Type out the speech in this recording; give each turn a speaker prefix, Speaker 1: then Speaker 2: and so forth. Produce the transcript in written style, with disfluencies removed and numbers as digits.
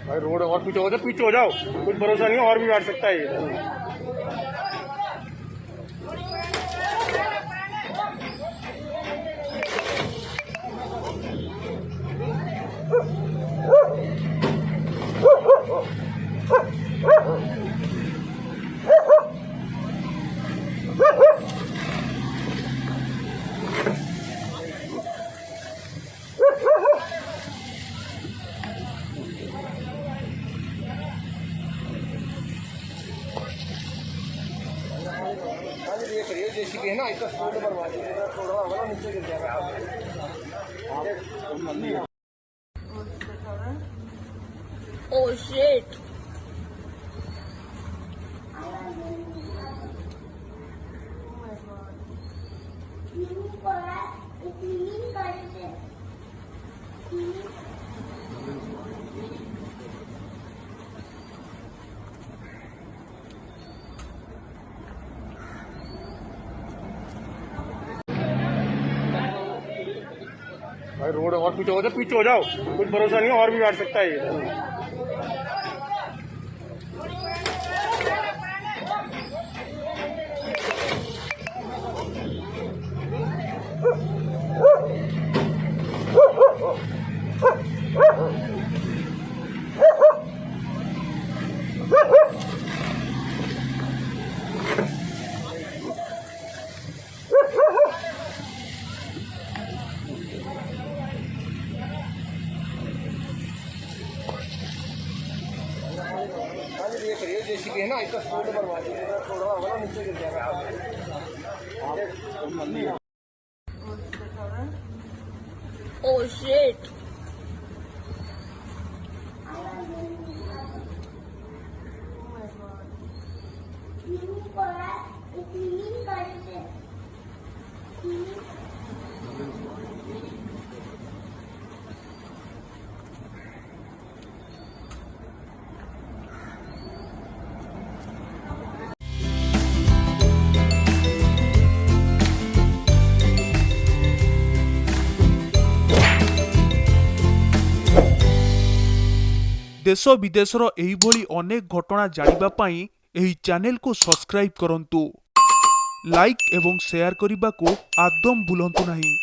Speaker 1: भाई रोड और पीछे हो जाओ, कुछ भरोसा नहीं है, और भी बैठ सकता है ये। ये करिए जेसीबी है ना, इसका स्पीड बढ़वा दीजिए, थोड़ा होगा नीचे गिर जाएगा।
Speaker 2: Oh shit.
Speaker 1: भाई रोड और पीछे हो जाओ, कुछ भरोसा नहीं है, और भी बैठ सकता है ये। ये करिए जेसीबी है ना, इसका स्पीड बढ़वा दीजिए, थोड़ा होगा नीचे गिर जाएगा।
Speaker 2: Oh shit.
Speaker 3: देश विदेशर एहिभଳି अनेक घटना जानिबा पाई एही चैनल को सब्सक्राइब करंतु, लाइक एवं शेयर करने को आदम भूलंतु नहीं।